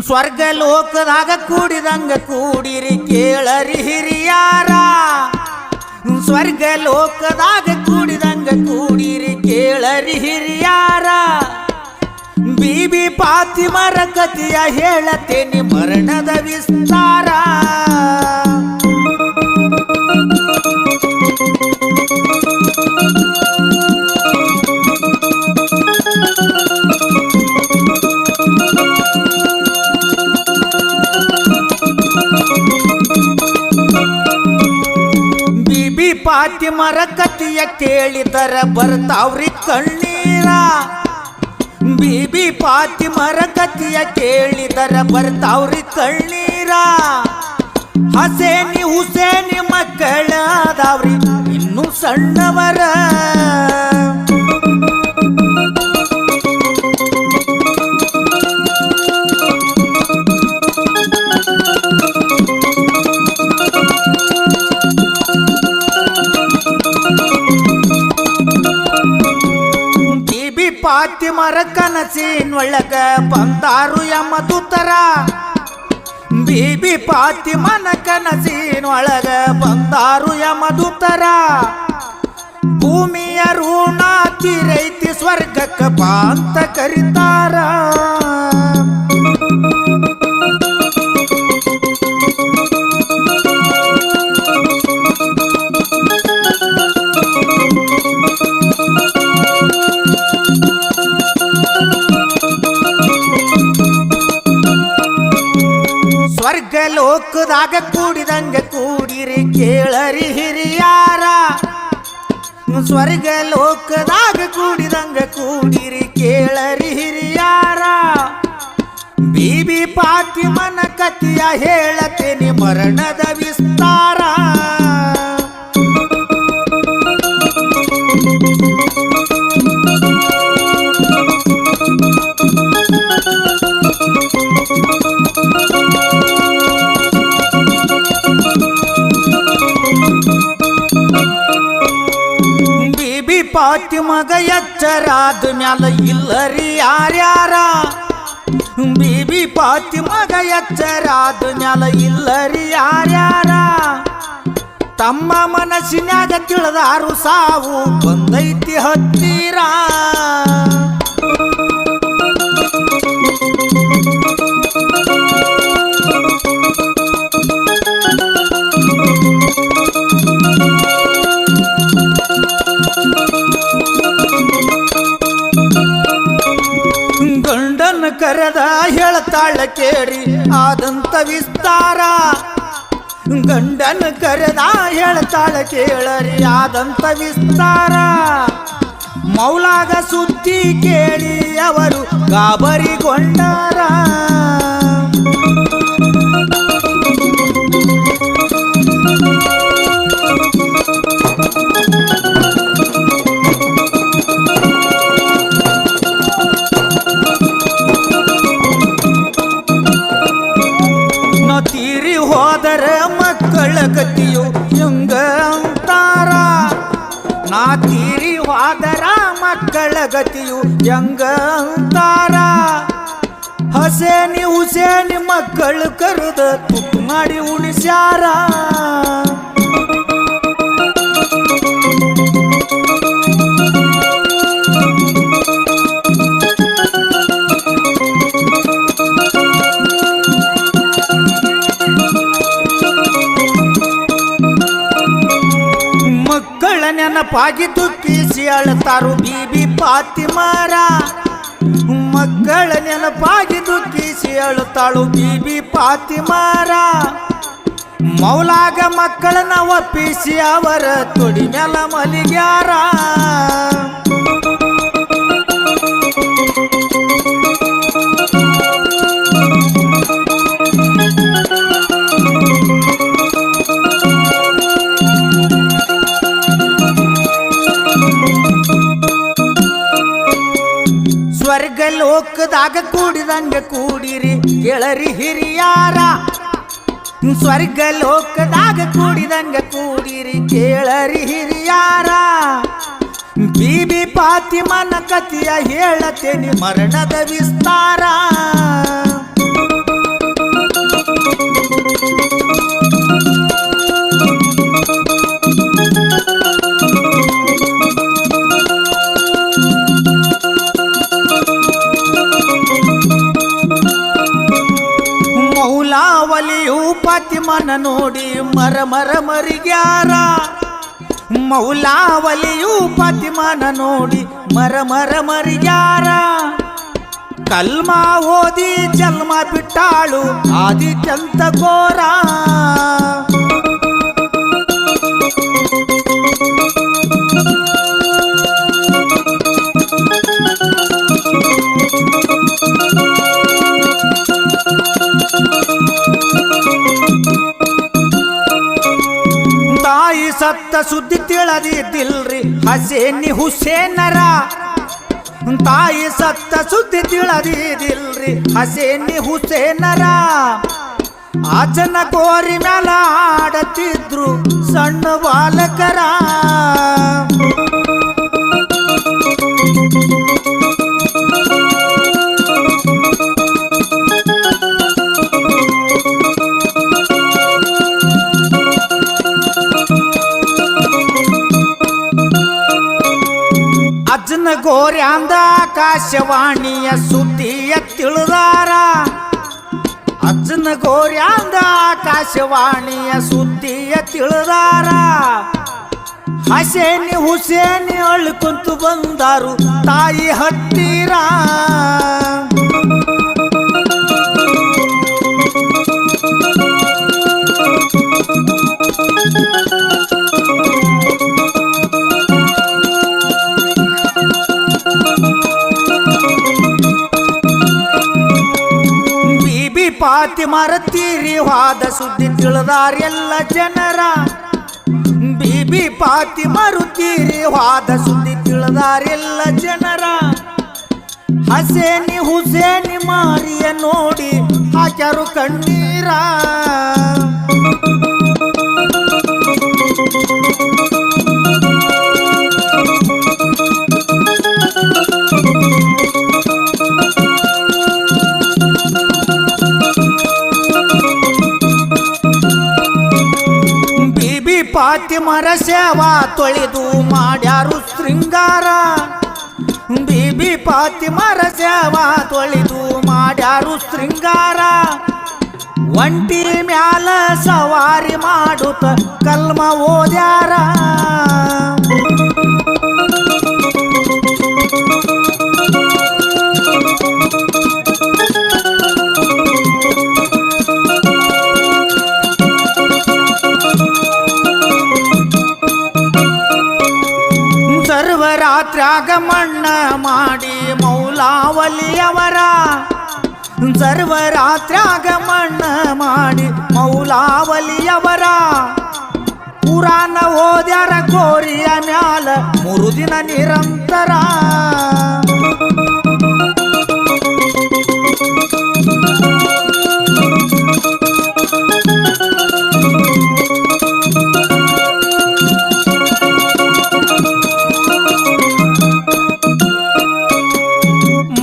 ಸ್ವರ್ಗ ಲೋಕದಾಗ ಕೂಡಿದಂಗ ಕೂಡಿರಿ ಕೇಳರಿ ಹಿರಿಯಾರ. ಸ್ವರ್ಗ ಲೋಕದಾಗ ಕೂಡಿದಂಗ ಕೂಡಿರಿ ಕೇಳರಿ ಹಿರಿಯಾರ. ಬೀಬಿ ಫಾತಿಮರ ಕಥೆಯ ಹೇಳತೇನಿ ಮರಣದ ವಿಸ್ತಾರ. ಬೀಬಿ ಫಾತಿಮರ ಕಥೆಯ ಕೇಳಿದರ ಬರ್ತಾವ್ರಿ ಕಣ್ಣೀರ. ಬೀಬಿ ಫಾತಿಮರ ಕಥೆಯ ಕೇಳಿದರ ಬರ್ತಾವ್ರಿ ಕಣ್ಣೀರ. ಹಸೇನಿ ಹುಸೇನಿ ಮಕ್ಕಳಾದವ್ರಿ ಇನ್ನೂ ಸಣ್ಣವರ. ಬೀಬಿ ಫಾತಿಮರ ಕನಸಿನೊಳಗ ಬಂದಾರು ಯಮದೂತರ. ಬೀಬಿ ಫಾತಿಮನ ಕನಸಿನೊಳಗ ಬಂದಾರು ಯಮದೂತರ. ಭೂಮಿಯ ಋಣ ತೀರೈತಿ ಸ್ವರ್ಗಕ್ಕ ಬಾ ಅಂತ ಕರಿತಾರ. ಸ್ವರ್ಗ ಲೋಕದಾಗ ಕೂಡಿದಂಗ ಕೂಡಿರಿ ಕೇಳರಿ ಹಿರಿಯಾರ. ಸ್ವರ್ಗ ಲೋಕದಾಗ ಕೂಡಿದಂಗ ಕೂಡಿರಿ ಕೇಳರಿ ಹಿರಿಯಾರ. ಬೀಬಿ ಫಾತಿಮನ ಕಥೆಯ ಹೇಳತೇನಿ ಮರಣದ ವಿಸ್ತಾರ. ಬೀಬಿ ಫಾತಿಮಗ ಎಚ್ಚರಾದ ಮ್ಯಾಲ ಇಲ್ಲರಿ ಯಾರ್ಯಾರ. ಬೀಬಿ ಫಾತಿಮಗ ಎಚ್ಚರಾದ ಮ್ಯಾಲ ಇಲ್ಲರಿ ಯಾರ್ಯಾರ. ತಮ್ಮ ಮನಸ್ಸಿನ್ಯಾಗ ತಿಳಿದಾರು ಸಾವು ಬಂದೈತಿ ಹತ್ತಿರ. ಗಂಡನ ಕರೆದ ಹೇಳ್ತಾಳ ಕೇಳಿ ಆದಂತ ವಿಸ್ತಾರ. ಗಂಡನ ಕರೆದ ಹೇಳ್ತಾಳ ಕೇಳರಿ ಆದಂತ ವಿಸ್ತಾರ. ಮೌಲಾಗ ಸುದ್ದಿ ಕೇಳಿ ಅವರು ಗಾಬರಿಗೊಂಡಾರ. ತೀರಿ ಹೋದರ ಮಕ್ಕಳ ಗತಿಯು ಹೆಂಗ ಅಂತಾರ. ನಾ ತೀರಿ ಹೋದರ ಮಕ್ಕಳ ಗತಿಯು ಹೆಂಗ ಅಂತಾರ. ಹಸೇನಿ ಹುಸೇನಿ ಮಕ್ಕಳು ಕರೆದ ತುತ್ತು ಮಾಡಿ ಉಳಿಸ್ಯಾರ. ಮಕ್ಕಳ ನೆನಪಾಗಿ ದುಃಖಿಸಿ ಅಳತಾರು ಬೀಬಿ ಫಾತಿಮರ. ಮಕ್ಕಳ ನೆನಪಾಗಿ ದುಃಖಿಸಿ ಅಳುತ್ತಾಳು ಬೀಬಿ ಫಾತಿಮರ. ಮೌಲಾಗ ಮಕ್ಕಳನ್ನ ಒಪ್ಪಿಸಿ ಅವರ ತೊಡಿ ಮ್ಯಾಲ ಮಲಿಗ್ಯಾರ. ಸ್ವರ್ಗ ಲೋಕದಾಗ ಕೂಡಿದಂಗ ಕೂಡಿರಿ ಕೇಳರಿ ಹಿರಿಯಾರ. ಸ್ವರ್ಗ ಲೋಕದಾಗ ಕೂಡಿದಂಗ ಕೂಡಿರಿ ಕೇಳರಿ ಹಿರಿಯಾರ. ಬೀಬಿ ಫಾತಿಮನ ಕಥೆಯ ಹೇಳತೇನಿ ಮರಣದ ವಿಸ್ತಾರ. ಫಾತಿಮನ ನೋಡಿ ಮರಿಗ್ಯಾರ. ಮೌಲಾವಲಿಯು ಫಾತಿಮನ ನೋಡಿ ಮರಿಗ್ಯಾರ. ಕಲ್ಮಾ ಓದಿ ಜನ್ಮ ಬಿಟ್ಟಾಳು ಆದಿತ್ಯಂತ ಘೋರ. ತಾಯಿ ಸತ್ತ ಸುದ್ದಿ ತಿಳಿದಿದ್ದಿಲ್ರಿ ಹಸೇನಿ ಹುಸೇನರ. ತಾಯಿ ಸತ್ತ ಸುದ್ದಿ ತಿಳಿದಿದ್ದಿಲ್ರಿ ಹಸೇನಿ ಹುಸೇನರ. ಅಜ್ಜನ ಗೋರಿ ಮ್ಯಾಲ ಆಡತಿದ್ರು ಸಣ್ಣ ಬಾಲಕರ. ಅಜ್ಜನ ಗೋರ್ಯಾಂದ ಆಕಾಶವಾಣಿಯ ಸುದ್ದಿಯ ತಿಳಿದಾರ. ಅಜ್ಜನ ಗೋರ್ಯಾಂದ ಆಕಾಶವಾಣಿಯ ಸುದ್ದಿಯ ತಿಳಿದಾರ. ಹಸೇನಿ ಹುಸೇನಿ ಅಳ್ಕೊಂತು ಬಂದಾರು ತಾಯಿ ಹತ್ತಿರ. ಫಾತಿಮರ ತೀರಿವಾದ ಸುದ್ದಿ ತಿಳಿದಾರ ಎಲ್ಲ ಜನರ. ಬೀಬಿ ಫಾತಿಮರು ತೀರಿವಾದ ಸುದ್ದಿ ತಿಳಿದಾರ ಎಲ್ಲ ಜನರ. ಹಸೇನಿ ಹುಸೇನಿ ಮಾರಿಯ ನೋಡಿ ಹಾಕ್ಯಾರು ಕಣ್ಣೀರ. ಫಾತಿಮರ ಸೇವಾ ತೊಳೆದು ಮಾಡ್ಯಾರು ಶೃಂಗಾರ. ಬೀಬಿ ಫಾತಿಮರ ಸೇವಾ ತೊಳೆದು ಮಾಡ್ಯಾರು ಶೃಂಗಾರ. ಒಂಟಿ ಮ್ಯಾಲ ಸವಾರಿ ಮಾಡುತ್ತ ಕಲ್ಮ ಓದ್ಯಾರ. ಸರ್ವರಾತ್ರ್ಯಾಗ ಮಣ್ಣ ಮಾಡಿ ಮೌಲಾವಲಿಯವರ. ಸರ್ವರಾತ್ರ್ಯಾಗ ಮಣ್ಣ ಮಾಡಿ ಮೌಲಾವಲಿಯವರ. ಪುರಾಣ ಓದ್ಯಾರ ಗೋರಿಯ ಮ್ಯಾಲ 3 ದಿನ ನಿರಂತರ.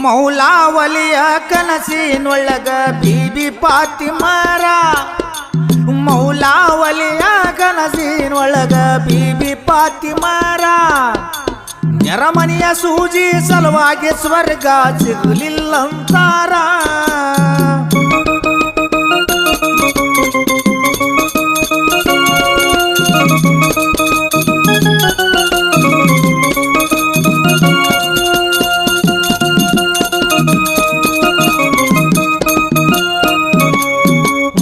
ಮೌಲಾವಲಿಯ ಕನಸಿನೊಳಗ ಬೀಬಿ ಫಾತಿಮರ. ಮೌಲಾವಲಿಯ ಕನಸಿನೊಳಗ ಬೀಬಿ ಫಾತಿಮರ. ನೆರಮನೆಯ ಸೂಜಿ ಸಲುವಾಗಿ ಸ್ವರ್ಗ ಸಿಗಲಿಲ್ಲಂತಾರ.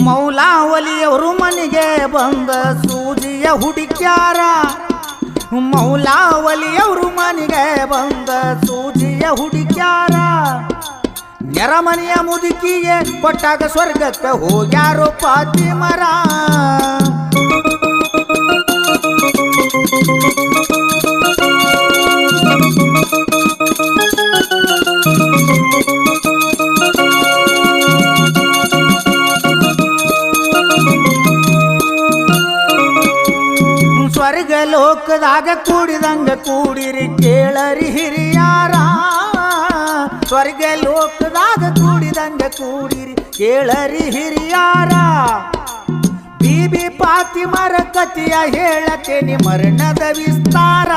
ಮೌಲಾವಲಿಯವರು ಮನೆಗೆ ಬಂದ ಸೂಜಿಯ ಹುಡುಕ್ಯಾರ. ಮೌಲಾವಲಿಯವರು ಮನೆಗೆ ಬಂದ ಸೂಜಿಯ ಹುಡುಕ್ಯಾರ. ನೆರಮನೆಯ ಮುದುಕಿಗೆ ಕೊಟ್ಟಾಗ ಸ್ವರ್ಗಕ್ಕೆ ಹೋಗ್ಯಾರೋ ಫಾತಿಮರ. ಸ್ವರ್ಗ ಲೋಕದಾಗ ಕೂಡಿದಂಗ ಕೂಡಿರಿ ಕೇಳರಿ ಹಿರಿಯಾರ. ಸ್ವರ್ಗ ಲೋಕದಾಗ ಕೂಡಿದಂಗ ಕೂಡಿರಿ ಕೇಳರಿ ಹಿರಿಯಾರ. ಬೀಬಿ ಫಾತಿಮರ ಕಥೆಯ ಹೇಳತೇನೆ ಮರಣದ ವಿಸ್ತಾರ.